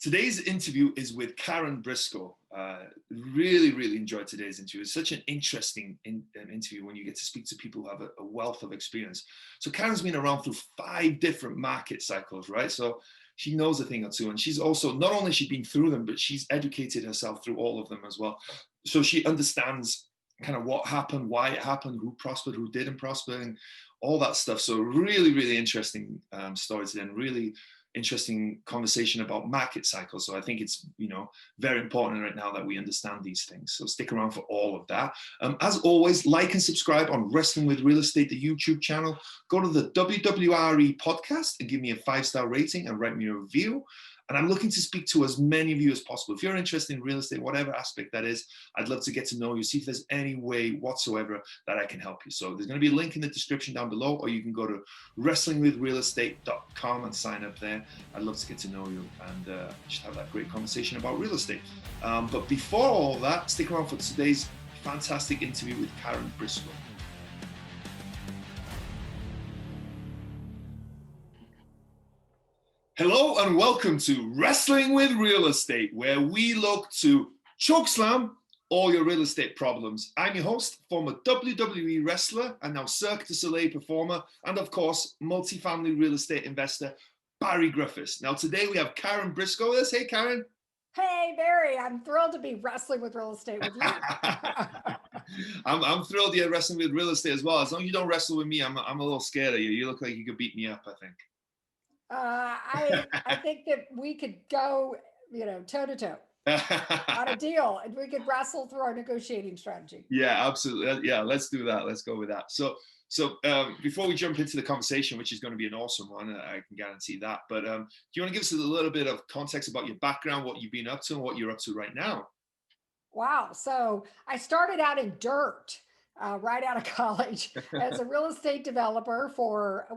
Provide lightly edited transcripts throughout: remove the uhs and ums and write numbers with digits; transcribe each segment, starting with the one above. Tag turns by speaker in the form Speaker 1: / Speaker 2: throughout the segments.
Speaker 1: Today's interview is with Karen Briscoe. Really enjoyed today's interview. It's such an interesting interview when you get to speak to people who have a wealth of experience. So Karen's been around through 5 different market cycles, right? So she knows a thing or two. And she's also, not only has she been through them, but she's educated herself through all of them as well. So she understands kind of what happened, why it happened, who prospered, who didn't prosper, and all that stuff. So really interesting story today, and really interesting conversation about market cycles. So I think it's, very important right now that we understand these things. So stick around for all of that. As always, like and subscribe on Reston with Real Estate, the YouTube channel. Go to the WWRE Podcast and give me a 5-star rating and write me a review. And I'm looking to speak to as many of you as possible. If you're interested in real estate, whatever aspect that is, I'd love to get to know you, see if there's any way whatsoever that I can help you. So there's going to be a link in the description down below, or you can go to wrestlingwithrealestate.com and sign up there. I'd love to get to know you and just have that great conversation about real estate. But before all that, stick around for today's fantastic interview with Karen Briscoe. Hello and welcome to Wrestling with Real Estate, where we look to chokeslam all your real estate problems. I'm your host, former WWE wrestler and now Cirque du Soleil performer, and of course, multifamily real estate investor, Barri Griffiths. Now today we have Karen Briscoe with us. Hey, Karen.
Speaker 2: Hey, Barry, I'm thrilled to be wrestling with real estate with you.
Speaker 1: I'm thrilled you're wrestling with real estate as well. As long as you don't wrestle with me, I'm a little scared of you. You look like you could beat me up, I think.
Speaker 2: I think that we could go, toe to toe on a deal, and we could wrestle through our negotiating strategy.
Speaker 1: Yeah, absolutely. Yeah, let's do that. Let's go with that. So before we jump into the conversation, which is going to be an awesome one, I can guarantee that. But do you want to give us a little bit of context about your background, what you've been up to, and what you're up to right now?
Speaker 2: Wow. So I started out in dirt. Right out of college as a real estate developer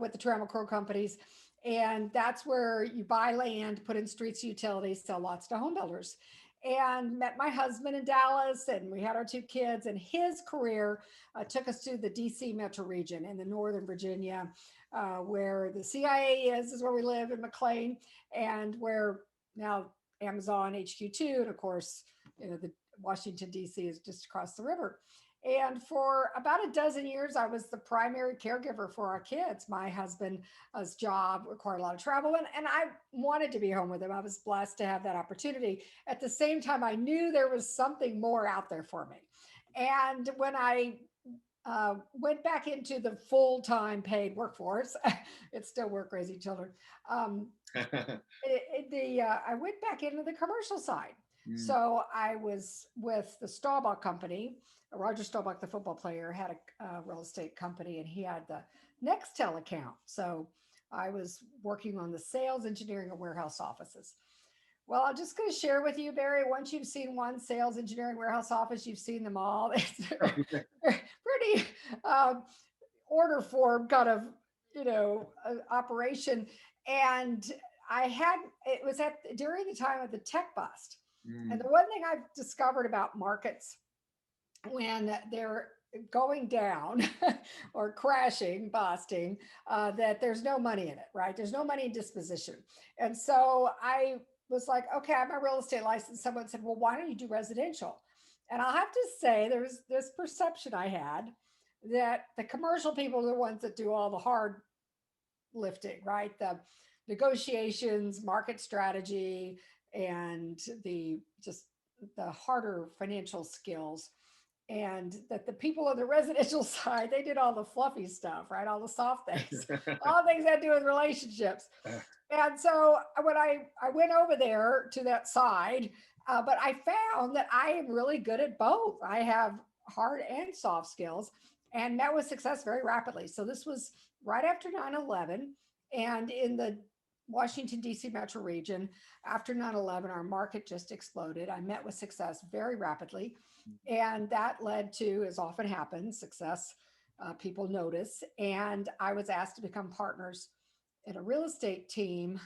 Speaker 2: with the Tramwell Crow companies. And that's where you buy land, put in streets, utilities, sell lots to home builders. And met my husband in Dallas, and we had our 2 kids, and his career took us to the DC metro region in the Northern Virginia, where the CIA is where we live in McLean, and where now Amazon HQ2, and of course, the Washington DC is just across the river. And for about a dozen years, I was the primary caregiver for our kids. My husband's job required a lot of travel, and I wanted to be home with him. I was blessed to have that opportunity. At the same time, I knew there was something more out there for me. And when I went back into the full-time paid workforce, it's still work raising children. I went back into the commercial side. So I was with the Staubach company. Roger Staubach, the football player, had a real estate company, and he had the Nextel account. So I was working on the sales, engineering, and warehouse offices. Well, I'm just going to share with you, Barry, once you've seen one sales, engineering, warehouse office, you've seen them all. It's pretty order form kind of, operation. And it was during the time of the tech bust. And the one thing I've discovered about markets when they're going down or crashing, busting, that there's no money in it, right? There's no money in disposition. And so I was like, okay, I have my real estate license. Someone said, well, why don't you do residential? And I'll have to say there was this perception I had that the commercial people are the ones that do all the hard lifting, right? The negotiations, market strategy, and the harder financial skills, and that the people on the residential side, they did all the fluffy stuff, right? All the soft things, all the things that do with relationships. And so when I went over there to that side, but I found that I am really good at both. I have hard and soft skills, and met with success very rapidly. So this was right after 9/11, and in the Washington, D.C. metro region, after 9/11, our market just exploded. I met with success very rapidly. And that led to, as often happens, success. People notice. And I was asked to become partners in a real estate team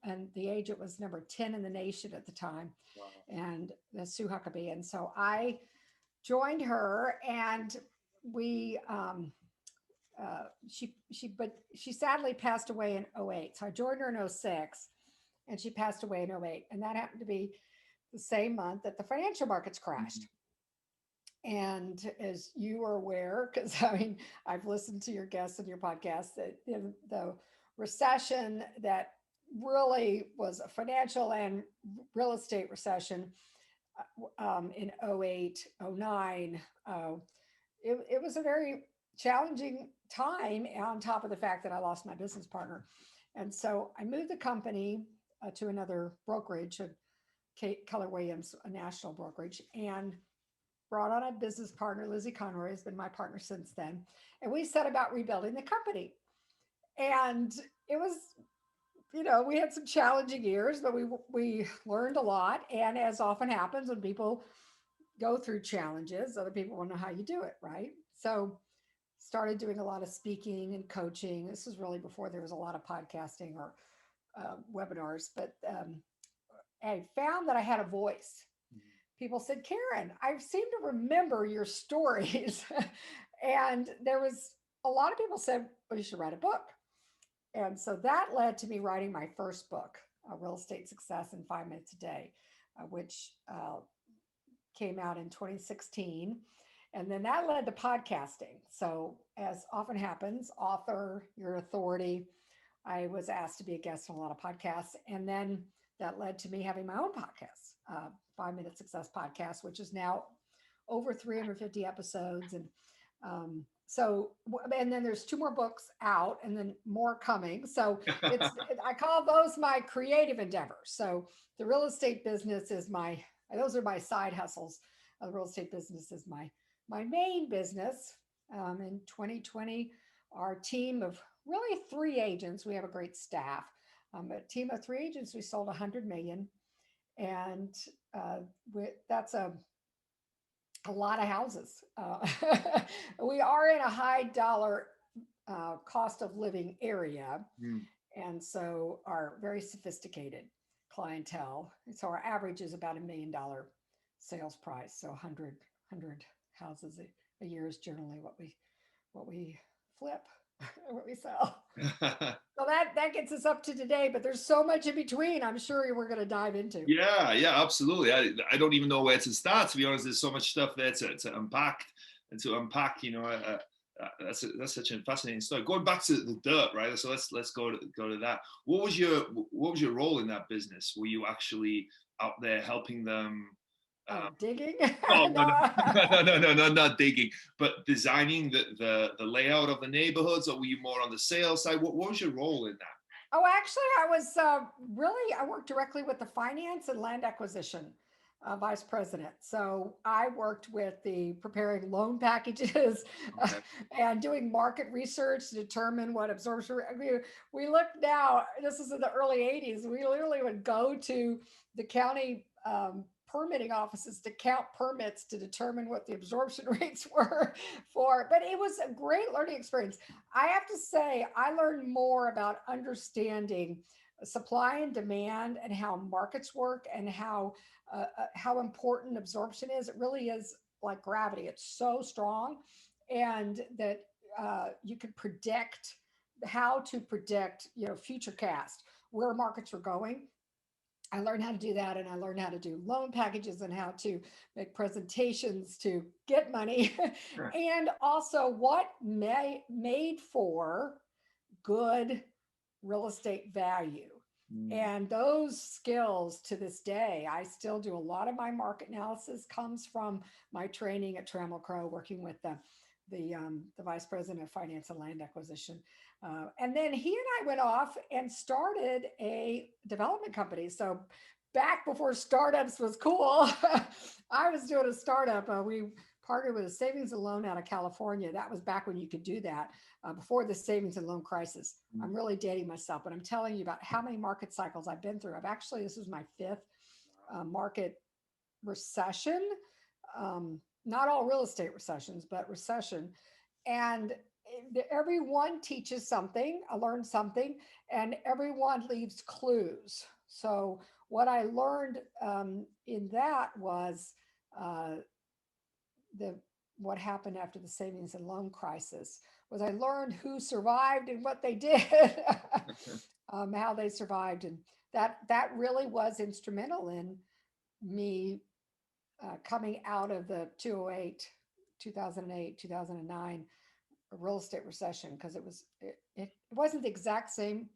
Speaker 2: and the agent was number 10 in the nation at the time. Wow. And that's Sue Huckaby. And so I joined her, and we, she sadly passed away in 2008. So I joined her in 2006, and she passed away in '08. And that happened to be the same month that the financial markets crashed. And as you are aware, because I mean, I've listened to your guests and your podcast, that the recession that really was a financial and real estate recession in '08, '09, it was a very challenging time on top of the fact that I lost my business partner. And so I moved the company to another brokerage, Keller Williams, a national brokerage, and brought on a business partner. Lizzie Conroy has been my partner since then. And we set about rebuilding the company. And it was, we had some challenging years, but we learned a lot. And as often happens when people go through challenges, other people want to know how you do it, right? So started doing a lot of speaking and coaching. This was really before there was a lot of podcasting or webinars, but I found that I had a voice. People said, Karen, I seem to remember your stories. And there was a lot of people said, well, you should write a book. And so that led to me writing my first book, Real Estate Success in 5 Minutes a Day, which came out in 2016. And then that led to podcasting. So as often happens, author, your authority. I was asked to be a guest on a lot of podcasts. And then that led to me having my own podcast, 5 Minute Success Podcast, which is now over 350 episodes. And and then there's 2 more books out and then more coming. So I call those my creative endeavors. So the real estate business is those are my side hustles. The real estate business is my main business. In 2020, our team of really 3 agents, we have a great staff, a team of 3 agents, we sold 100 million. And that's a lot of houses. We are in a high dollar cost of living area. And so our very sophisticated clientele. So our average is about $1 million sales price. So 100 houses a year is generally what we flip, what we sell. So that gets us up to today, but there's so much in between. I'm sure we're going to dive into.
Speaker 1: Yeah, absolutely. I don't even know where to start, to be honest. There's so much stuff there to unpack and to unpack. That's such a fascinating story. Going back to the dirt, right? So let's go to that. What was your role in that business? Were you actually out there helping them?
Speaker 2: Digging?
Speaker 1: No, not digging, but designing the layout of the neighborhoods, or were you more on the sales side? What was your role in that?
Speaker 2: Oh, actually, I was I worked directly with the finance and land acquisition vice president. So I worked with preparing loan packages and doing market research to determine what absorption. We look now, this is in the early 80s, we literally would go to the county permitting offices to count permits to determine what the absorption rates were but it was a great learning experience. I have to say, I learned more about understanding supply and demand and how markets work and how important absorption is. It really is like gravity. It's so strong, and that you can predict future cast where markets are going. I learned how to do that, and I learned how to do loan packages and how to make presentations to get money, and also what made for good real estate value. And those skills, to this day, I still do. A lot of my market analysis comes from my training at Tramwell Crow, working with the vice president of finance and land acquisition. And then he and I went off and started a development company. So back before startups was cool, I was doing a startup. We partnered with a savings and loan out of California. That was back when you could do that, before the savings and loan crisis. I'm really dating myself, but I'm telling you about how many market cycles I've been through. This is my 5th market recession. Not all real estate recessions, but recession. And everyone teaches something. I learned something, and everyone leaves clues. So what I learned in that was what happened after the savings and loan crisis was I learned who survived and what they did, how they survived. And that really was instrumental in me coming out of the 2008, 2009 real estate recession, because it wasn't the exact same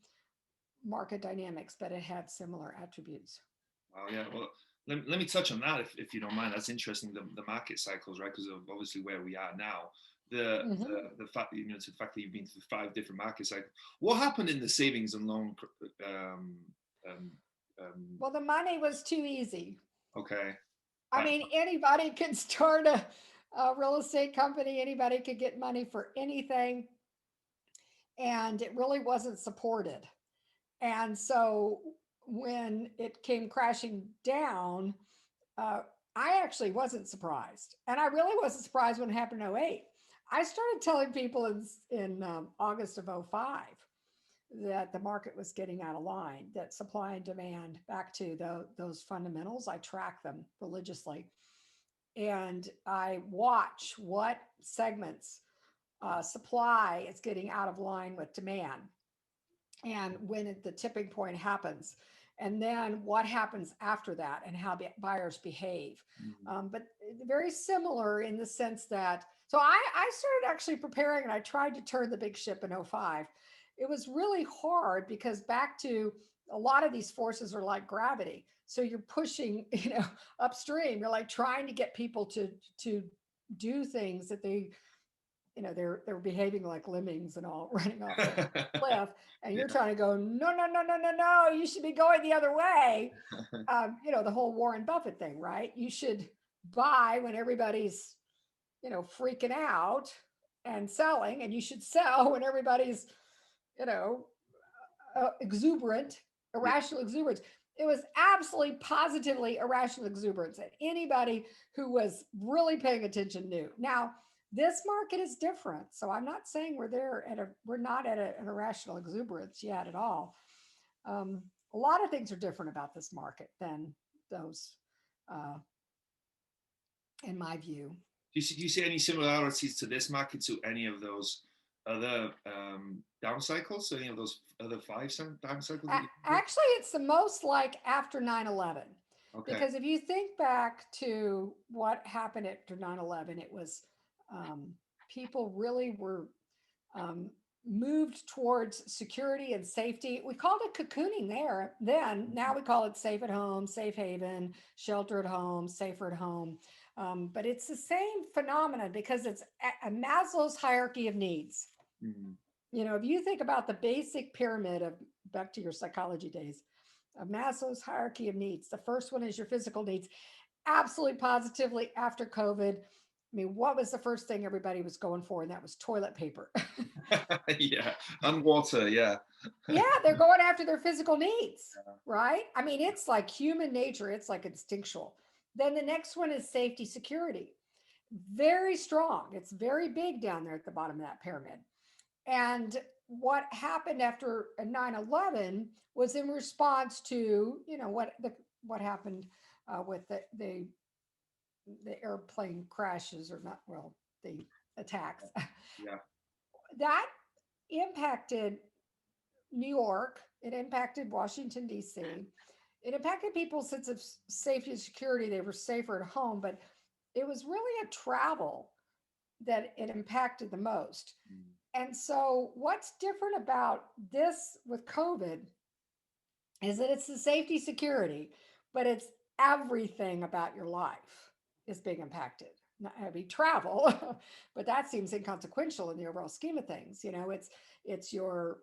Speaker 2: market dynamics, but it had similar attributes.
Speaker 1: Wow, yeah. Well, let me touch on that if you don't mind. That's interesting. The market cycles, right? Because of obviously where we are now. The fact that the fact that you've been through 5 different market cycles. What happened in the savings and loan?
Speaker 2: Well, the money was too easy.
Speaker 1: Okay.
Speaker 2: I mean, anybody could start a real estate company. Anybody could get money for anything, and it really wasn't supported. And so when it came crashing down, uh, I actually wasn't surprised. And I really wasn't surprised when it happened in '08. I started telling people in August of '05 that the market was getting out of line, that supply and demand, back to those fundamentals, I track them religiously. And I watch what segments supply is getting out of line with demand, and when the tipping point happens, and then what happens after that, and how buyers behave. But very similar in the sense that, so I started actually preparing, and I tried to turn the big ship in '05. It was really hard because, back to, a lot of these forces are like gravity. So you're pushing, upstream. You're like trying to get people to do things that they're behaving like lemmings and all, running off the cliff, and you're trying to go, no, no, no, no, no, no, you should be going the other way. The whole Warren Buffett thing, right? You should buy when everybody's freaking out and selling, and you should sell when everybody's exuberant, irrational exuberance. It was absolutely positively irrational exuberance, and anybody who was really paying attention knew. Now, this market is different, so I'm not saying we're not at an irrational exuberance yet at all. A lot of things are different about this market than those, uh, in my view.
Speaker 1: Do you see any similarities to this market to any of those other down cycles? Any of those other 5 down cycles?
Speaker 2: Actually, it's the most like after 9/11. Okay. Because if you think back to what happened after 9/11, it was people really were moved towards security and safety. We called it cocooning then. Now we call it safe at home, safe haven, shelter at home, safer at home. But it's the same phenomenon, because it's a Maslow's hierarchy of needs. Mm-hmm. If you think about the basic pyramid of, back to your psychology days, of Maslow's hierarchy of needs, the first one is your physical needs. Absolutely positively, after COVID, what was the first thing everybody was going for? And that was toilet paper.
Speaker 1: Yeah, and water, yeah.
Speaker 2: Yeah, they're going after their physical needs, right? It's like human nature. It's like instinctual. Then the next one is safety, security. Very strong. It's very big down there at the bottom of that pyramid. And what happened after 9/11 was in response to, what happened with the airplane crashes, or not, well, the attacks.
Speaker 1: Yeah.
Speaker 2: That impacted New York. It impacted Washington, D.C. It impacted people's sense of safety and security. They were safer at home, but it was really a travel that it impacted the most. And so what's different about this with COVID is that it's the safety, security, but it's everything about your life is being impacted. Not heavy travel, but that seems inconsequential in the overall scheme of things. It's your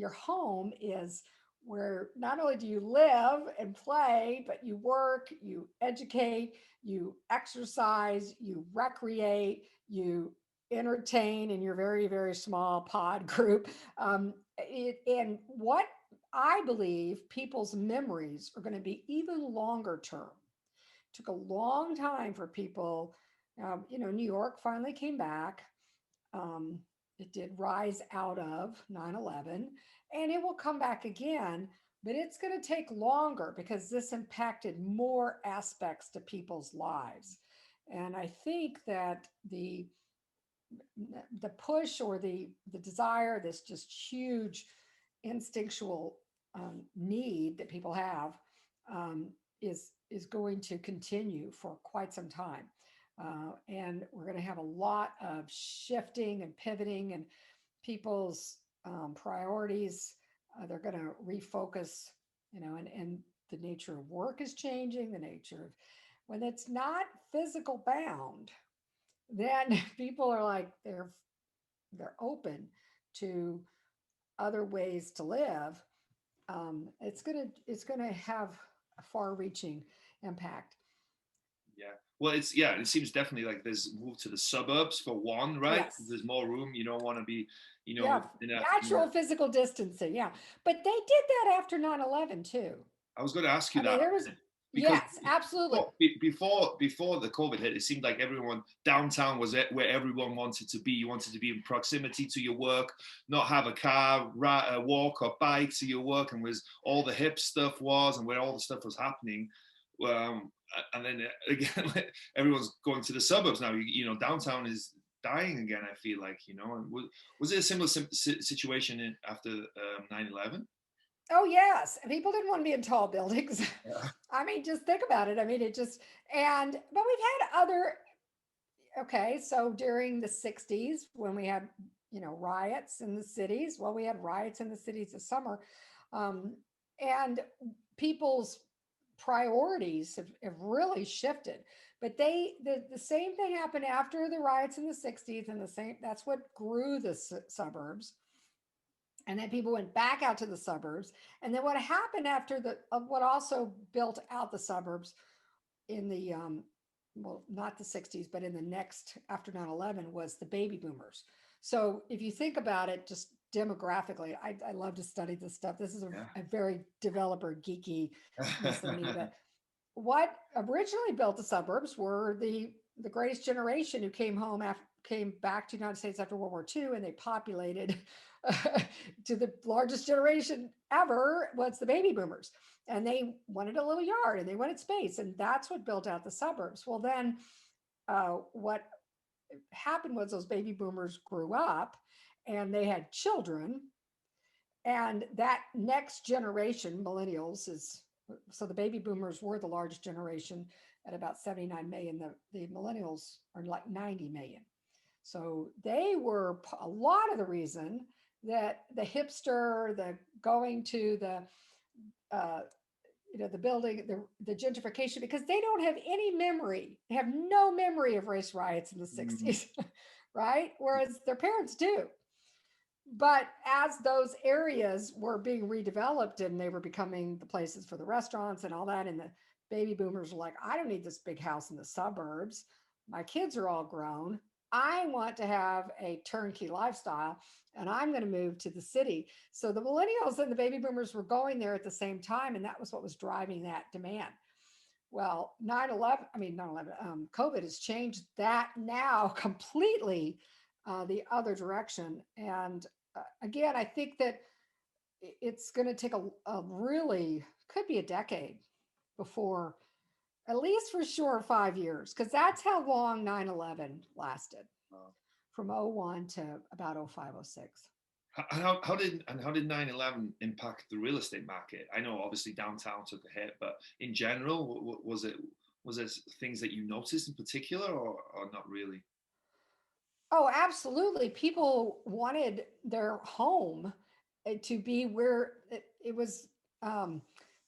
Speaker 2: home is where not only do you live and play, but you work, you educate, you exercise, you recreate, you entertain in your very, very small pod group. And what I believe people's memories are going to be even longer term. It took a long time for people. New York finally came back. It did rise out of 9/11, and it will come back again, but it's going to take longer because this impacted more aspects to people's lives. And I think that the push, or the desire, this just huge instinctual need that people have is going to continue for quite some time. And we're going to have a lot of shifting and pivoting and people's priorities. They're going to refocus, and the nature of work is changing, the nature of when it's not physical bound, then people are like they're open to other ways to live. It's gonna have a far-reaching impact.
Speaker 1: Yeah. Well, it seems definitely like there's move to the suburbs for one, right?
Speaker 2: Yes.
Speaker 1: There's more room. You don't want to be,
Speaker 2: Yeah.
Speaker 1: in a,
Speaker 2: Natural physical distancing. Yeah. But they did that after 9/11 too.
Speaker 1: I was going to ask you
Speaker 2: I mean,
Speaker 1: that
Speaker 2: there was,
Speaker 1: because
Speaker 2: yes, absolutely.
Speaker 1: before the COVID hit, it seemed like everyone downtown was where everyone wanted to be. You wanted to be in proximity to your work, not have a car, walk or bike to your work, and was all the hip stuff was, and where all the stuff was happening. Um, and then again, everyone's going to the suburbs now. Downtown is dying again. I feel like, And was it a similar situation after 9/11?
Speaker 2: Oh, yes. People didn't want to be in tall buildings.
Speaker 1: Yeah.
Speaker 2: I mean, just think about it. I mean, but we've had okay, so during the 60s when we had, riots in the cities, well, we had riots in the cities this summer. Um, and people's priorities have really shifted. But the same thing happened after the riots in the 60s, and that's what grew the suburbs. And then people went back out to the suburbs. And then what happened after what also built out the suburbs in the well, not the 60s, but in the next after 9/11 was the baby boomers. So if you think about it, just demographically, I love to study this stuff. This is a very developer geekiness in me, but what originally built the suburbs were the greatest generation who came back to the United States after World War II, and they populated to the largest generation ever was the baby boomers. And they wanted a little yard and they wanted space. And that's what built out the suburbs. Well, then what happened was those baby boomers grew up and they had children. And that next generation, millennials, so the baby boomers were the largest generation at about 79 million. The millennials are like 90 million. So they were a lot of the reason that the hipster, the going to the building, the gentrification, because they don't have any memory. They have no memory of race riots in the 60s, right? Whereas their parents do. But as those areas were being redeveloped and they were becoming the places for the restaurants and all that, and the baby boomers were like, I don't need this big house in the suburbs. My kids are all grown. I want to have a turnkey lifestyle and I'm going to move to the city. So the millennials and the baby boomers were going there at the same time. And that was what was driving that demand. Well, 9/11, COVID has changed that now completely the other direction. And again, I think that it's going to take a really, could be a decade before, at least for sure, 5 years, because that's how long 9/11 lasted, from '01 to about '05, '06.
Speaker 1: How did 9/11 impact the real estate market? I know obviously downtown took a hit, but in general, was there things that you noticed in particular, or not really?
Speaker 2: Oh, absolutely. People wanted their home to be where it was.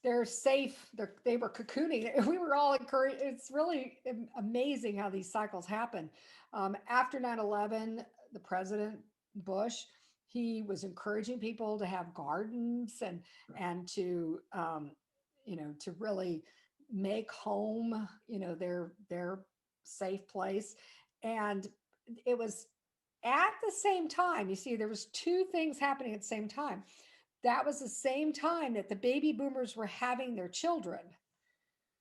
Speaker 2: They're safe. They were cocooning. We were all encouraged. It's really amazing how these cycles happen. After 9/11, the president Bush, he was encouraging people to have gardens and to to really make home their safe place. And it was at the same time, you see, there was two things happening at the same time. That was the same time that the baby boomers were having their children.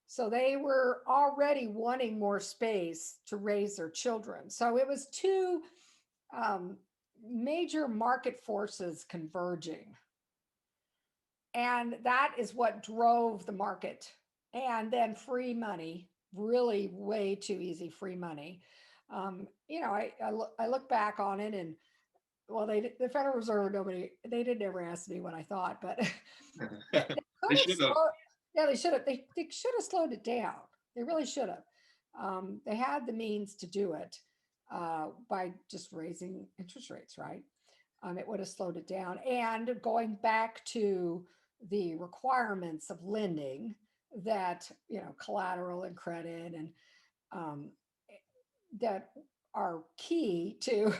Speaker 2: So they were already wanting more space to raise their children. So it was two major market forces converging. And that is what drove the market. And then free money, really way too easy free money. I look back on it, and well, the Federal Reserve, they didn't ever ask me what I thought, but they
Speaker 1: They
Speaker 2: could have
Speaker 1: should have.
Speaker 2: slowed, yeah, they should have, they should have slowed it down. They really should have. They had the means to do it by just raising interest rates, right? It would have slowed it down. And going back to the requirements of lending that, collateral and credit and um, that are key to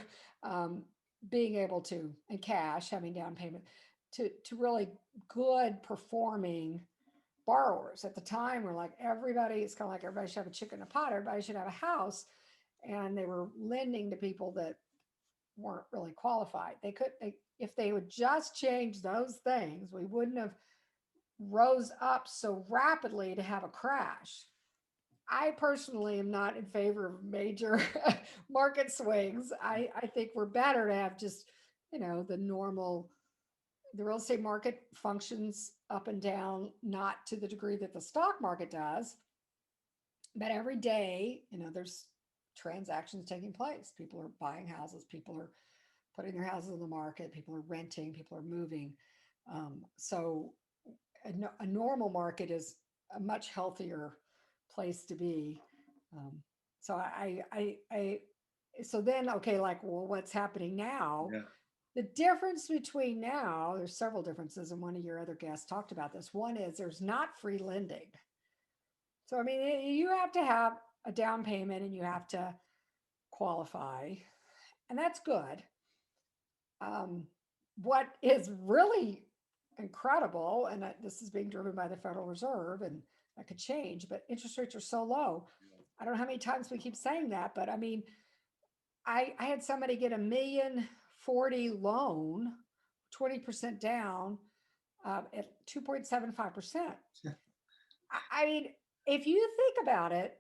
Speaker 2: um, being able to, and cash, having down payment, to really good performing borrowers. At the time, we're like, it's kind of like everybody should have a chicken in a pot, everybody should have a house. And they were lending to people that weren't really qualified. If they would just change those things, we wouldn't have rose up so rapidly to have a crash. I personally am not in favor of major market swings. I think we're better to have just, the normal, the real estate market functions up and down, not to the degree that the stock market does, but every day, there's transactions taking place. People are buying houses, people are putting their houses on the market, people are renting, people are moving. So a normal market is a much healthier place to be. Um, so so then, okay, like, well, what's happening now?
Speaker 1: Yeah.
Speaker 2: The difference between now, there's several differences, and one of your other guests talked about this. One is there's not free lending. So, I mean, you have to have a down payment and you have to qualify, and that's good. Um, what is really incredible, and this is being driven by the Federal Reserve, and that could change, but interest rates are so low. I don't know how many times we keep saying that, but I mean, I had somebody get $1,040,000 loan, 20% down at 2.75%. I mean, if you think about it,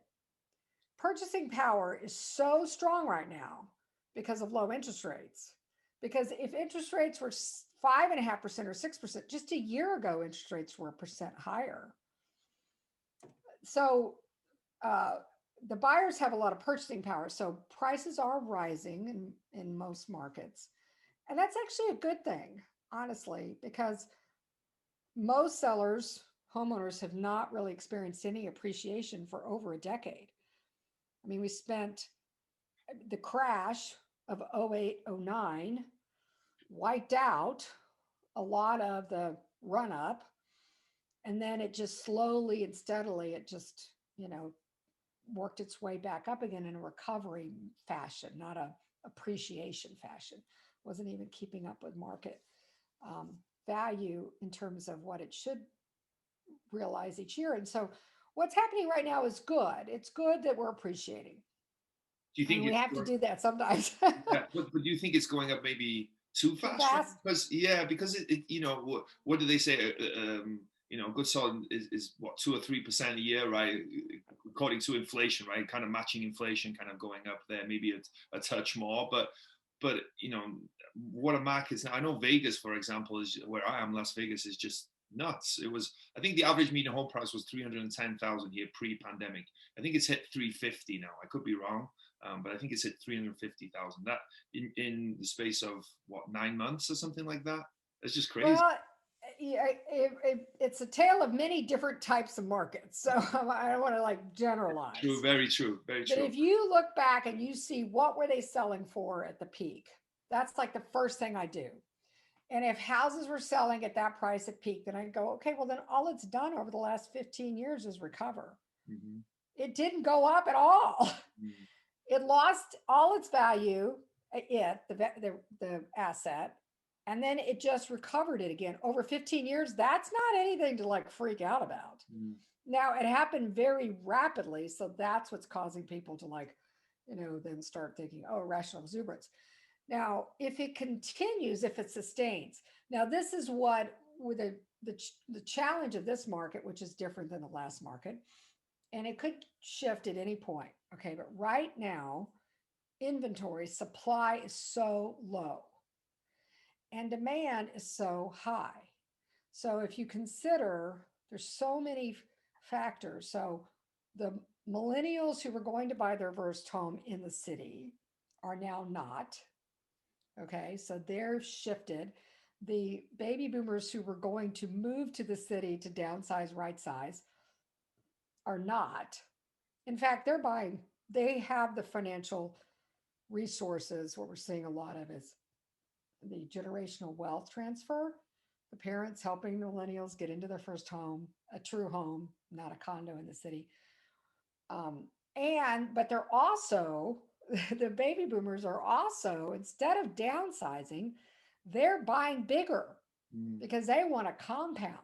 Speaker 2: purchasing power is so strong right now because of low interest rates. Because if interest rates were 5.5% or 6%, just a year ago, interest rates were a percent higher. So the buyers have a lot of purchasing power. So prices are rising in most markets. And that's actually a good thing, honestly, because most sellers, homeowners, have not really experienced any appreciation for over a decade. I mean, we spent the crash of 08, 09 wiped out a lot of the run up. And then it just slowly and steadily, it just, worked its way back up again in a recovery fashion, not a appreciation fashion. Wasn't even keeping up with market value in terms of what it should realize each year. And so what's happening right now is good. It's good that we're appreciating.
Speaker 1: Do you think
Speaker 2: we have to do that sometimes?
Speaker 1: Yeah, but do you think it's going up maybe too fast? Because what do they say? Good solid is what, 2 or 3% a year, right? According to inflation, right? Kind of matching inflation, kind of going up there, maybe a touch more. But what a market is now. I know Vegas, for example, is where I am. Las Vegas is just nuts. I think the average median home price was 310,000 here pre-pandemic. I think it's hit 350 now. I could be wrong. But I think it's at 350,000. That in the space of 9 months or something like that. It's just crazy.
Speaker 2: Well, it's a tale of many different types of markets. So I don't want to generalize.
Speaker 1: True, very true, very true.
Speaker 2: But if you look back and you see what were they selling for at the peak, that's like the first thing I do. And if houses were selling at that price at peak, then I go, okay, well then all it's done over the last 15 years is recover. Mm-hmm. It didn't go up at all. Mm-hmm. It lost all its value, the asset, and then it just recovered it again over 15 years. That's not anything to freak out about. Mm. Now it happened very rapidly, so that's what's causing people to then start thinking, oh, irrational exuberance. Now, if it continues, if it sustains, now this is what with the challenge of this market, which is different than the last market. And it could shift at any point. Okay. But right now, inventory supply is so low and demand is so high. So if you consider there's so many factors. So the millennials who were going to buy their first home in the city are now not. Okay, so they're shifted. The baby boomers who were going to move to the city to downsize, right size, are not. In fact, they have the financial resources. What we're seeing a lot of is the generational wealth transfer, the parents helping millennials get into their first home, a true home, not a condo in the city. But they're also, the baby boomers are also, instead of downsizing, they're buying bigger
Speaker 1: Mm.
Speaker 2: because they want a compound.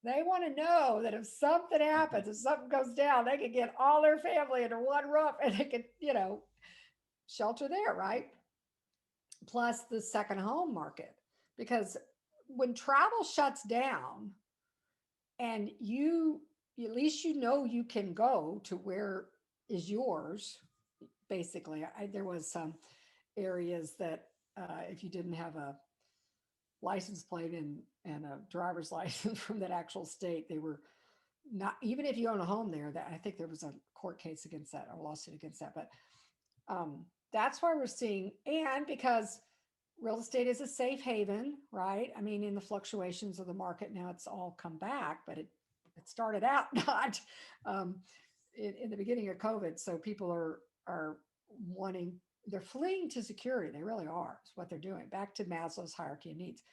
Speaker 2: They want to know that if something happens, if something goes down, they can get all their family under one roof and they can, shelter there, right? Plus the second home market. Because when travel shuts down and at least you can go to where is yours, basically. There was some areas that if you didn't have a license plate and a driver's license from that actual state, they were not, even if you own a home there, that I think there was a court case against that, or a lawsuit against that. But that's why we're seeing, and because real estate is a safe haven, right? I mean, in the fluctuations of the market now, it's all come back, but it started out not um, in the beginning of COVID. So people are wanting, they're fleeing to security. They really are. It's what they're doing. Back to Maslow's hierarchy of needs.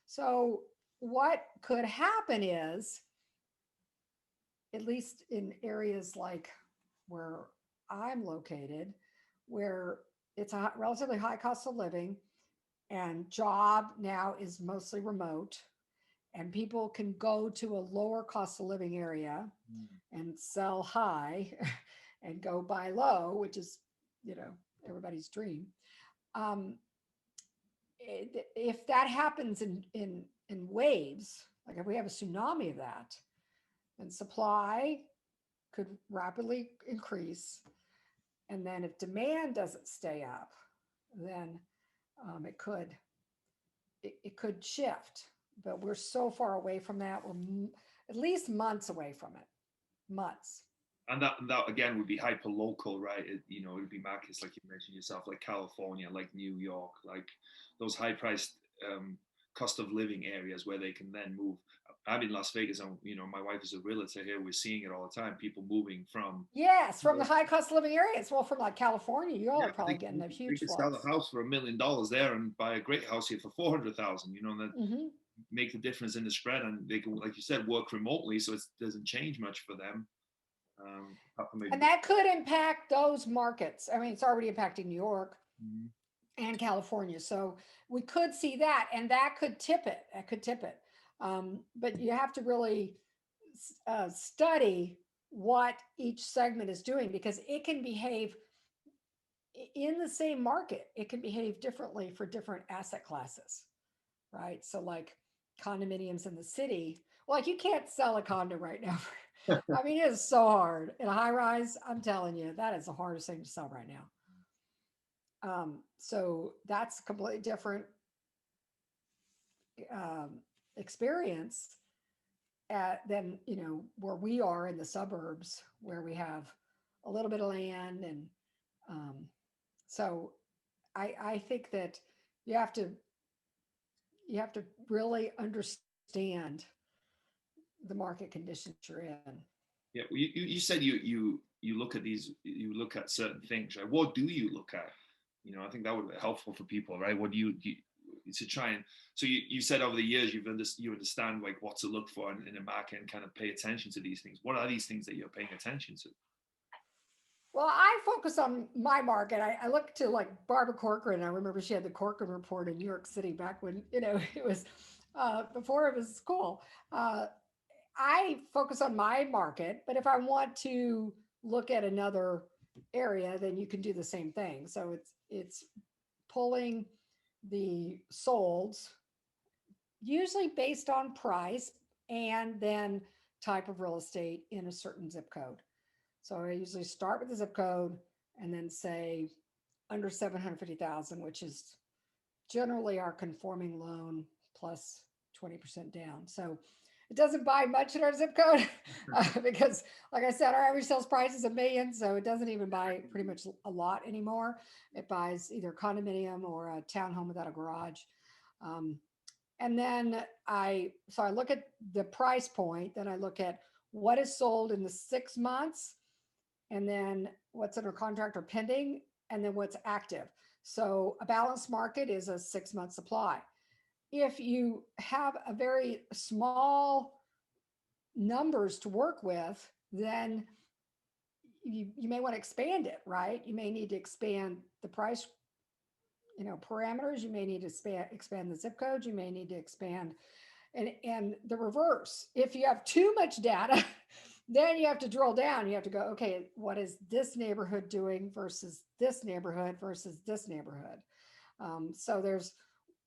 Speaker 2: So what could happen is, at least in areas like where I'm located, where it's a relatively high cost of living and job now is mostly remote, and people can go to a lower cost of living area
Speaker 1: Mm.
Speaker 2: and sell high and go buy low, which is, you know, everybody's dream. Um, if that happens in waves, like if we have a tsunami of that, then supply could rapidly increase. And then if demand doesn't stay up, then it could shift. But we're so far away from that. We're at least months away from it. Months.
Speaker 1: And that again would be hyper local, right? It would be markets like you mentioned yourself, like California, like New York, like those high priced cost of living areas where they can then move. I'm in Las Vegas, and my wife is a realtor here. We're seeing it all the time. People moving from.
Speaker 2: Yes, from the high cost of living areas. Well, from like California, you all
Speaker 1: Yeah,
Speaker 2: are probably getting a
Speaker 1: they
Speaker 2: huge
Speaker 1: could sell
Speaker 2: flux.
Speaker 1: a house for $1 million there and buy a great house here for 400,000. And that
Speaker 2: Hmm.
Speaker 1: make the difference in the spread, and they can, like you said, work remotely, so it doesn't change much for them.
Speaker 2: And that could impact those markets. I mean, it's already impacting New York
Speaker 1: Mhm.
Speaker 2: and California. So we could see that, and that could tip it. That could tip it. But you have to really study what each segment is doing, because it can behave in the same market. It can behave differently for different asset classes, right? So like condominiums in the city, like you can't sell a condo right now. I mean, it is so hard in a high rise. I'm telling you, that is the hardest thing to sell right now. So that's completely different um, experience than where we are in the suburbs, where we have a little bit of land, and um, so I think that you have to you have to really understand the market conditions you're in.
Speaker 1: Yeah, well, you said you look at certain things, right? What do you look at? I think that would be helpful for people, right? What do you to try and so you said over the years you understand like what to look for in a market and kind of pay attention to these things. What are these things that you're paying attention to?
Speaker 2: Well, I focus on my market. I look to like Barbara Corcoran. I remember she had the Corcoran report in New York City back when it was before it was cool. Uh, I focus on my market, but if I want to look at another area, then you can do the same thing. So it's pulling the solds, usually based on price and then type of real estate in a certain zip code. So I usually start with the zip code and then say under 750,000, which is generally our conforming loan plus 20% down. So it doesn't buy much in our zip code because, like I said, our average sales price is $1 million, so it doesn't even buy pretty much a lot anymore. It buys either condominium or a townhome without a garage. Um, and then I look at the price point, then I look at what is sold in the 6 months, and then what's under contract or pending, and then what's active. So a balanced market is a 6 month supply. If you have a very small numbers to work with, then you may want to expand it, right? You may need to expand the price, parameters. You may need to expand the zip code. You may need to expand, and the reverse. If you have too much data, then you have to drill down. You have to go, okay, what is this neighborhood doing versus this neighborhood versus this neighborhood? So there's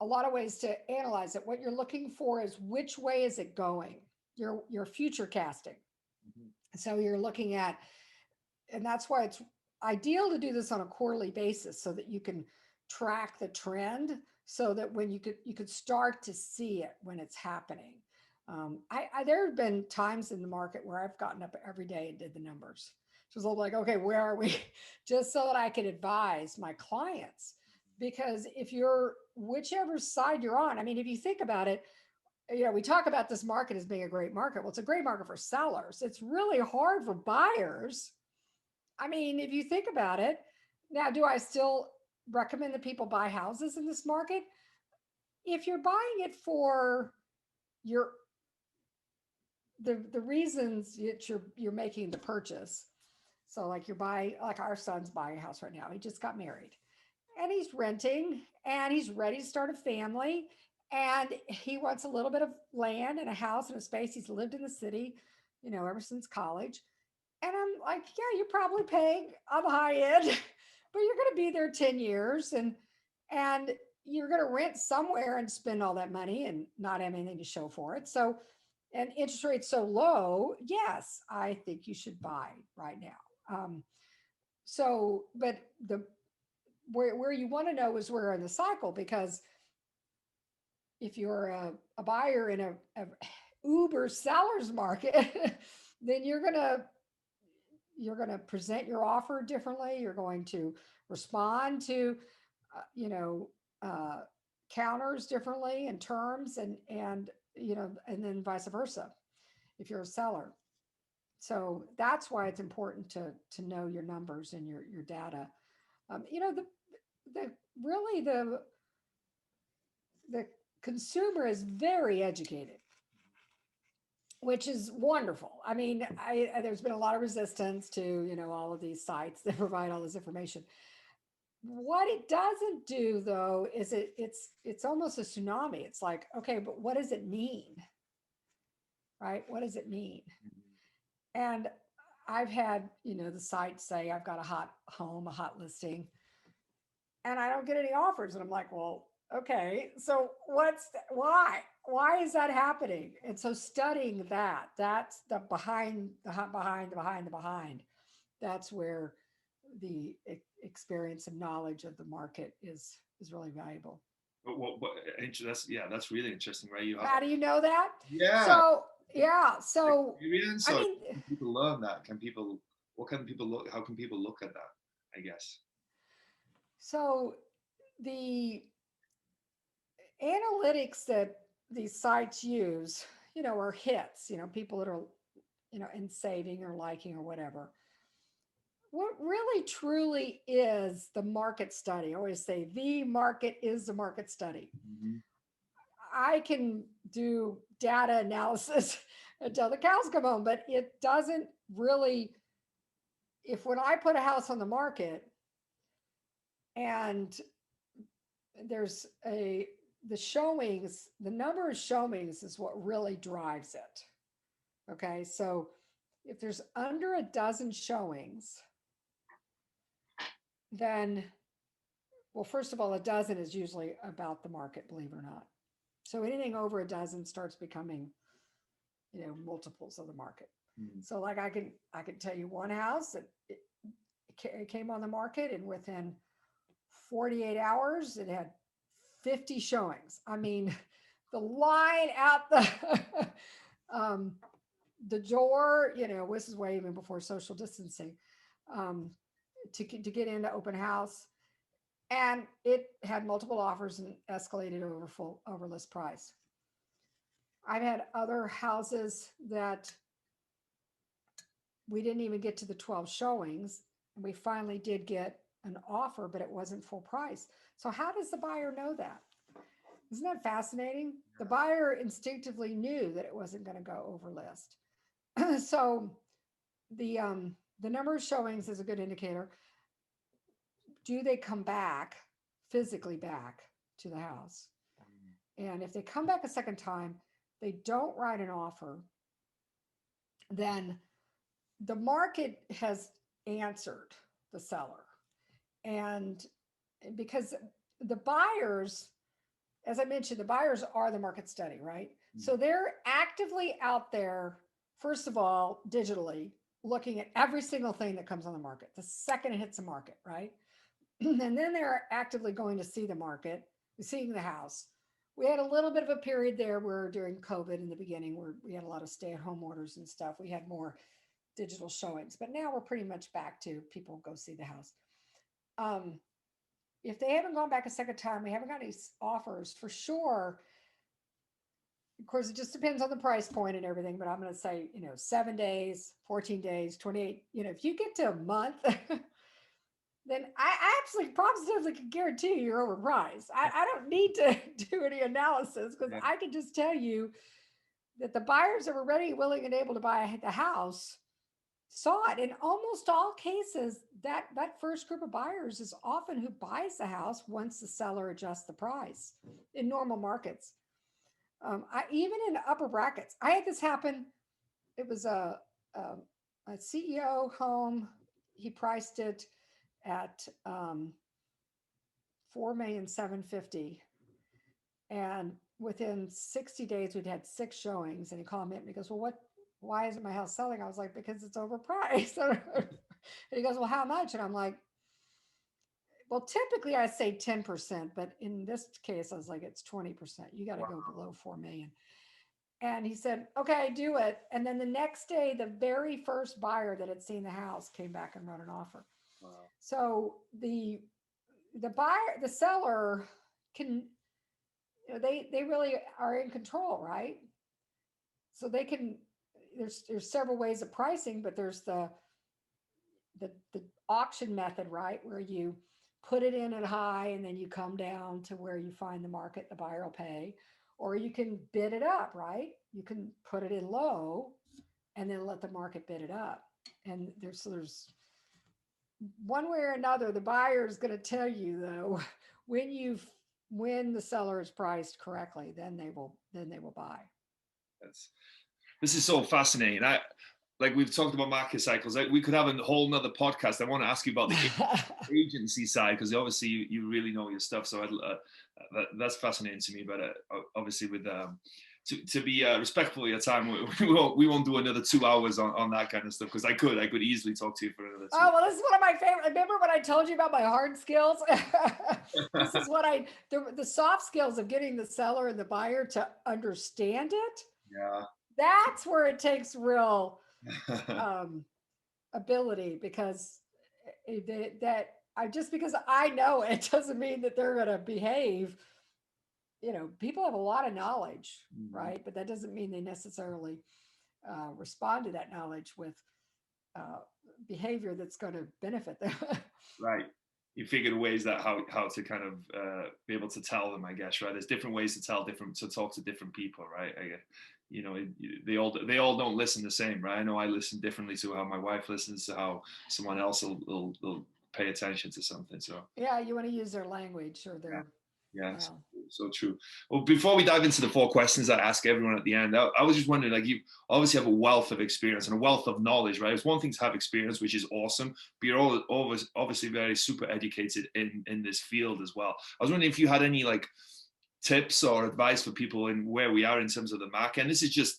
Speaker 2: a lot of ways to analyze it. What you're looking for is which way is it going? Your future casting.
Speaker 1: Mhm.
Speaker 2: So you're looking at, and that's why it's ideal to do this on a quarterly basis so that you can track the trend, so that when you could start to see it when it's happening. There have been times in the market where I've gotten up every day and did the numbers. So it's like, okay, where are we? Just so that I can advise my clients. Because if you're whichever side you're on, I mean, if you think about it, we talk about this market as being a great market. Well, it's a great market for sellers. It's really hard for buyers. I mean, if you think about it, now, do I still recommend that people buy houses in this market? If you're buying it for your the reasons that you're making the purchase. So like you're buying, like our son's buying a house right now. He just got married and he's renting and he's ready to start a family, and he wants a little bit of land and a house and a space. He's lived in the city, ever since college. And I'm like, yeah, you're probably paying on the high end, but you're going to be there 10 years, and you're going to rent somewhere and spend all that money and not have anything to show for it. So, and interest rates so low, yes, I think you should buy right now. But the where you want to know is where in the cycle, because if you're a buyer in a uber seller's market, then you're going to present your offer differently. You're going to respond to, uh, you know, uh, counters differently in terms, and then vice versa if you're a seller. So that's why it's important to know your numbers and your data. The really the consumer is very educated, which is wonderful. I mean, there's been a lot of resistance to, all of these sites that provide all this information. What it doesn't do though is it's almost a tsunami. It's like, okay, but what does it mean? Right? What does it mean? And I've had, the site say I've got a hot home, a hot listing, and I don't get any offers. And I'm like, well, okay, so why is that happening? And so studying that's the behind, that's where the experience and knowledge of the market is really valuable.
Speaker 1: That's really interesting, right?
Speaker 2: How do you know that?
Speaker 1: Yeah,
Speaker 2: So
Speaker 1: experience,
Speaker 2: I
Speaker 1: or
Speaker 2: mean,
Speaker 1: can people learn that? What can people look? How can people look at that? I guess.
Speaker 2: so the analytics that these sites use, are hits, people that are, in saving or liking or whatever. What really truly is the market study? I always say the market is the market study.
Speaker 1: Mhm.
Speaker 2: I can do data analysis until the cows come home, but it doesn't really, if when I put a house on the market and there's the showings, the number of showings is what really drives it. Okay. So if there's under a dozen showings, then, well, first of all, a dozen is usually about the market, believe it or not. So anything over a dozen starts becoming, multiples of the market.
Speaker 1: Mhm.
Speaker 2: So like I can tell you one house that it came on the market, and within 48 hours it had 50 showings. I mean, the line out the The door, this is way even before social distancing, to get into open house, and it had multiple offers and escalated over list price. I've had other houses that we didn't even get to the 12 showings, and we finally did get an offer, but it wasn't full price. So how does the buyer know that? Isn't that fascinating? The buyer instinctively knew that it wasn't going to go over list. So the number of showings is a good indicator. Do they come back, physically back to the house? And if they come back a second time, they don't write an offer, then the market has answered the seller. And because the buyers, as I mentioned, the buyers are the market study, right? Mm-hmm. So they're actively out there, first of all, digitally, looking at every single thing that comes on the market the second it hits the market, right? And then they're actively going to see the market, seeing the house. We had a little bit of a period there where during COVID in the beginning, where we had a lot of stay-at-home orders and stuff. We had more digital showings, but now we're pretty much back to people go see the house. If they haven't gone back a second time, we haven't got any offers for sure. Of course, it just depends on the price point and everything, but I'm going to say, 7 days, 14 days, 28, if you get to a month, then I absolutely positively can guarantee you're overpriced. I don't need to do any analysis, because I can just tell you that the buyers that were ready, willing, and able to buy the house saw it. In almost all cases, that first group of buyers is often who buys the house once the seller adjusts the price in normal markets. Even in upper brackets, I had this happen. It was a CEO home. He priced it at $4,750,000, and within 60 days we'd had 6 showings. And he called me up and he goes, "Well, why isn't my house selling?" I was like, "Because it's overpriced." And he goes, "Well, how much?" And I'm like, "Well, typically I say 10%, but in this case I was like, it's 20%. You got to go below 4 million." And he said, "Okay, do it." And then the next day, the very first buyer that had seen the house came back and wrote an offer. Wow. So the buyer, the seller can, they really are in control, right? So they can, there's several ways of pricing, but there's the auction method, right? Where you put it in at high and then you come down to where you find the market, the buyer will pay. Or you can bid it up, right? You can put it in low and then let the market bid it up. And there's one way or another, the buyer is going to tell you, though, when the seller is priced correctly, then they will buy.
Speaker 1: This is so fascinating. Like we've talked about market cycles. We could have a whole nother podcast. I want to ask you about the agency side, because obviously you really know your stuff. So that's fascinating to me. But obviously, with to be respectful of your time, we won't do another 2 hours on that kind of stuff, because I could easily talk to you for another 2
Speaker 2: Oh, well, this is one of my favorite. Remember when I told you about my hard skills? This is what the soft skills of getting the seller and the buyer to understand it.
Speaker 1: Yeah.
Speaker 2: That's where it takes real ability, because just because I know it doesn't mean that they're going to behave. People have a lot of knowledge, right? But that doesn't mean they necessarily respond to that knowledge with behavior that's going to benefit them.
Speaker 1: Right. You figured ways that how to kind of be able to tell them, I guess, right? There's different ways to talk to different people, right? They all don't listen the same, right? I know I listen differently to how my wife listens, to how someone else will pay attention to something. So
Speaker 2: yeah, you want to use their language or their
Speaker 1: so true. Well, before we dive into the 4 questions I ask everyone at the end, I was just wondering, like, you obviously have a wealth of experience and a wealth of knowledge, right? It's one thing to have experience, which is awesome, but you're always obviously very super educated in this field as well. I was wondering if you had any like tips or advice for people in where we are in terms of the market. And this is just,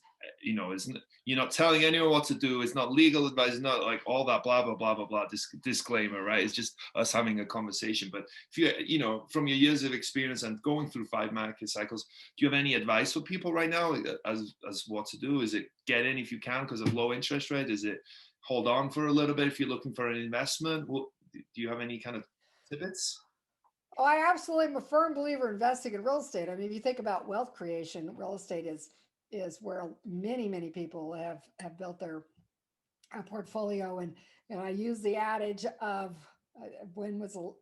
Speaker 1: you're not telling anyone what to do. It's not legal advice. It's not like all that blah, blah, blah, blah, blah, disclaimer, right? It's just us having a conversation. But if from your years of experience and going through 5 market cycles, do you have any advice for people right now as what to do? Is it get in if you can because of low interest rate? Is it hold on for a little bit if you're looking for an investment? Do you have any kind of tidbits?
Speaker 2: Oh, I absolutely am a firm believer investing in real estate. I mean, if you think about wealth creation, real estate is where many people have built their portfolio. And I use the adage of when was the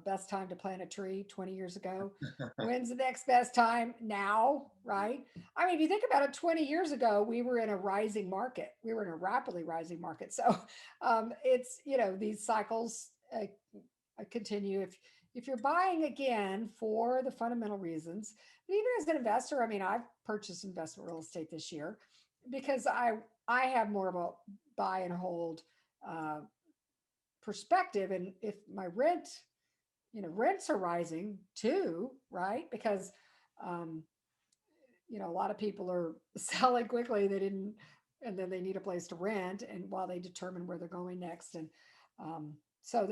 Speaker 2: best time to plant a tree 20 years ago? When's the next best time? Now, right? I mean, if you think about it, 20 years ago, we were in a rising market. We were in a rapidly rising market. So it's, these cycles continue. If you're buying again for the fundamental reasons, even as an investor, I mean, I've purchased investment real estate this year because I have more of a buy and hold perspective. And if my rents are rising too, right? Because, a lot of people are selling quickly. And then they need a place to rent, and while they determine where they're going next. And so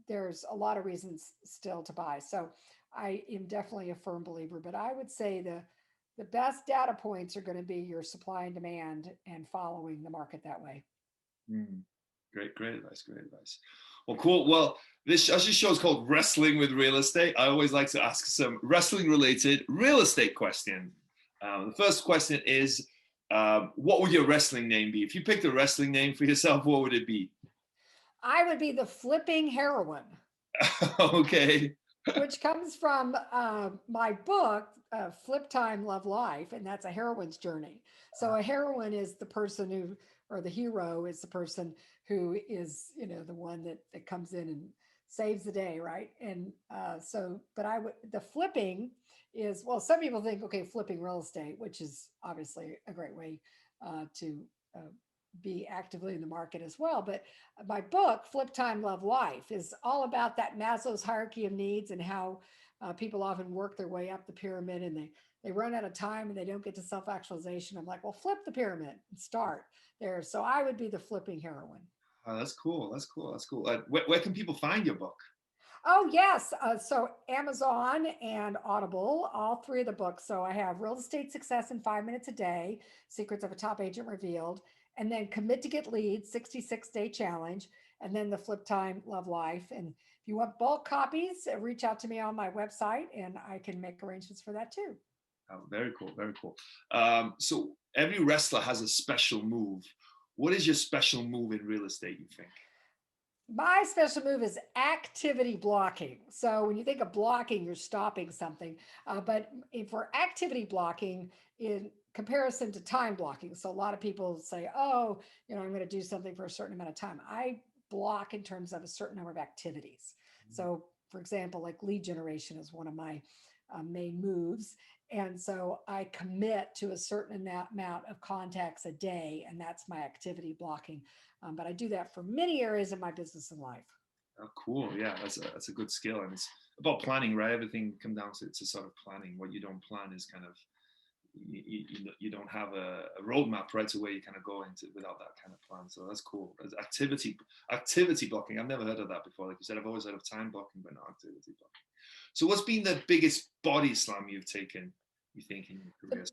Speaker 2: there's a lot of reasons still to buy. So I am definitely a firm believer, but I would say the best data points are going to be your supply and demand and following the market that way.
Speaker 1: Great advice. Well, cool. Well, this show is called Wrestling with Real Estate. I always like to ask some wrestling related real estate question. The first question is, what would your wrestling name be? If you picked a wrestling name for yourself, what would it be?
Speaker 2: I would be the Flipping Heroine.
Speaker 1: Okay.
Speaker 2: Which comes from my book, Flip Time, Love Life, and that's a heroine's journey. So a heroine is the person or the hero is the person who is, the one that comes in and saves the day, right? And the flipping is, well, some people think, okay, flipping real estate, which is obviously a great way to be actively in the market as well. But my book, Flip Time, Love Life, is all about that Maslow's hierarchy of needs and how people often work their way up the pyramid and they run out of time and they don't get to self-actualization. I'm like, well, flip the pyramid and start there. So I would be the flipping heroine.
Speaker 1: Oh, that's cool. Where can people find your book?
Speaker 2: Oh, yes. So Amazon and Audible, all 3 of the books. So I have Real Estate Success in 5 Minutes a Day, Secrets of a Top Agent Revealed, and then Commit to Get Leads, 66-Day Challenge, and then the Flip Time, Love Life. And if you want bulk copies, reach out to me on my website and I can make arrangements for that too.
Speaker 1: Oh, very cool. Very cool. So every wrestler has a special move. What is your special move in real estate, you think?
Speaker 2: My special move is activity blocking. So when you think of blocking, you're stopping something. But for activity blocking, in comparison to time blocking, so a lot of people say, oh, I'm going to do something for a certain amount of time. I block in terms of a certain number of activities. So for example, like lead generation is one of my main moves. And so I commit to a certain amount of contacts a day, and that's my activity blocking. But I do that for many areas of my business and life.
Speaker 1: Oh, cool. Yeah, that's a good skill. And it's about planning, right? Everything comes down to sort of planning. What you don't plan is kind of, you don't have a roadmap right away. You kind of go into without that kind of plan. So that's cool. Activity blocking. I've never heard of that before. Like you said, I've always heard of time blocking, but not activity blocking. So what's been the biggest body slam you've taken, you think, in your career?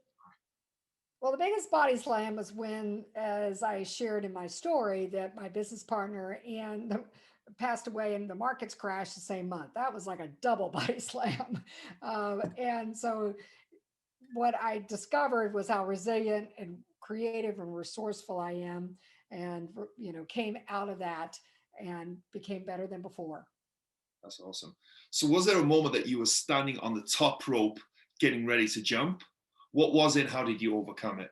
Speaker 2: Well, the biggest body slam was when, as I shared in my story, that my business partner passed away and the markets crashed the same month. That was like a double body slam. And so what I discovered was how resilient and creative and resourceful I am, and came out of that and became better than before.
Speaker 1: That's awesome. So was there a moment that you were standing on the top rope getting ready to jump? What was it? How did you overcome it?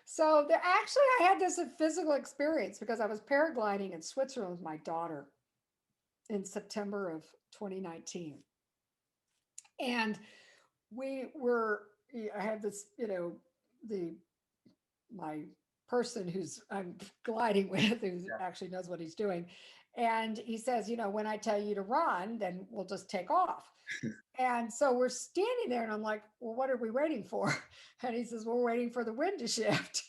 Speaker 2: So I had this physical experience because I was paragliding in Switzerland with my daughter in September of 2019. And I had this, my person who's I'm gliding with, who actually knows what he's doing. And he says, when I tell you to run, then we'll just take off. And so we're standing there and I'm like, well, what are we waiting for? And he says, well, we're waiting for the wind to shift.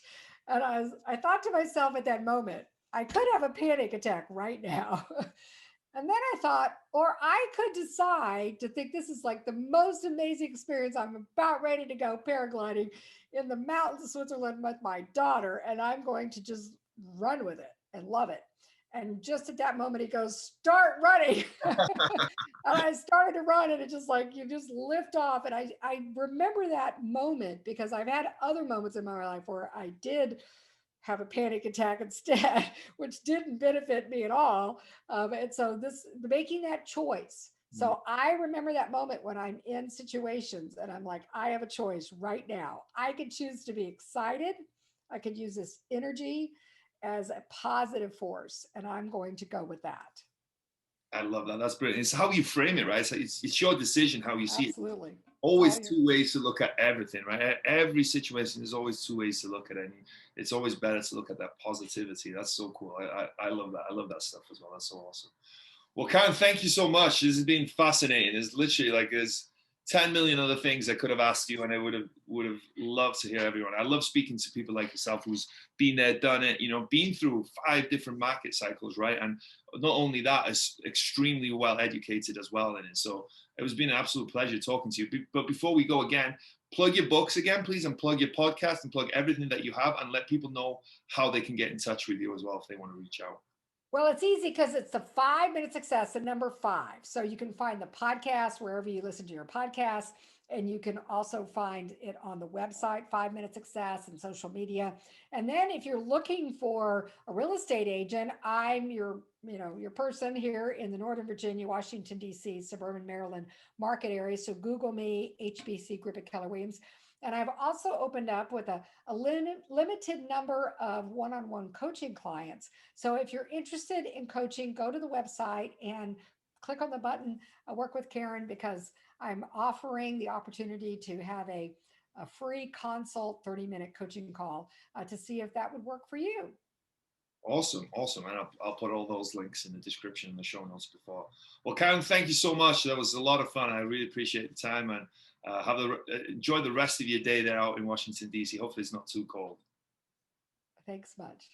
Speaker 2: And I thought to myself at that moment, I could have a panic attack right now. And then I thought, or I could decide to think this is like the most amazing experience. I'm about ready to go paragliding in the mountains of Switzerland with my daughter, and I'm going to just run with it and love it. And just at that moment, he goes, start running. And I started to run, and it just like you just lift off. And I remember that moment because I've had other moments in my life where I did have a panic attack instead, which didn't benefit me at all. And so this making that choice. So I remember that moment when I'm in situations and I'm like, I have a choice right now. I could choose to be excited. I could use this energy as a positive force, and I'm going to go with that.
Speaker 1: I love that. That's brilliant. It's how you frame it, right? It's your decision how you see it.
Speaker 2: Absolutely.
Speaker 1: Always two ways to look at everything, right? Every situation, there's always two ways to look at it. And it's always better to look at that positivity. That's so cool. I love that. I love that stuff as well. That's so awesome. Well, Karen, thank you so much. This has been fascinating. It's literally like there's 10 million other things I could have asked you, and I would have loved to hear everyone. I love speaking to people like yourself who's been there, done it, been through 5 different market cycles, right? And not only that, is extremely well educated as well in it. So it's been an absolute pleasure talking to you. But before we go again, plug your books again, please, and plug your podcast and plug everything that you have, and let people know how they can get in touch with you as well if they want to reach out.
Speaker 2: Well, it's easy because it's the 5 Minute Success, the number 5. So you can find the podcast wherever you listen to your podcast. And you can also find it on the website, 5 Minute Success, and social media. And then if you're looking for a real estate agent, I'm your person here in the Northern Virginia, Washington, D.C., suburban Maryland market area. So Google me, HBC Group at Keller Williams. And I've also opened up with a limited number of one-on-one coaching clients. So if you're interested in coaching, go to the website and click on the button, work with Karen, because I'm offering the opportunity to have a free consult 30-minute coaching call to see if that would work for you.
Speaker 1: Awesome. And I'll put all those links in the description in the show notes before. Well, Karen, thank you so much. That was a lot of fun. I really appreciate the time, and enjoy the rest of your day there out in Washington, D.C. Hopefully it's not too cold.
Speaker 2: Thanks much.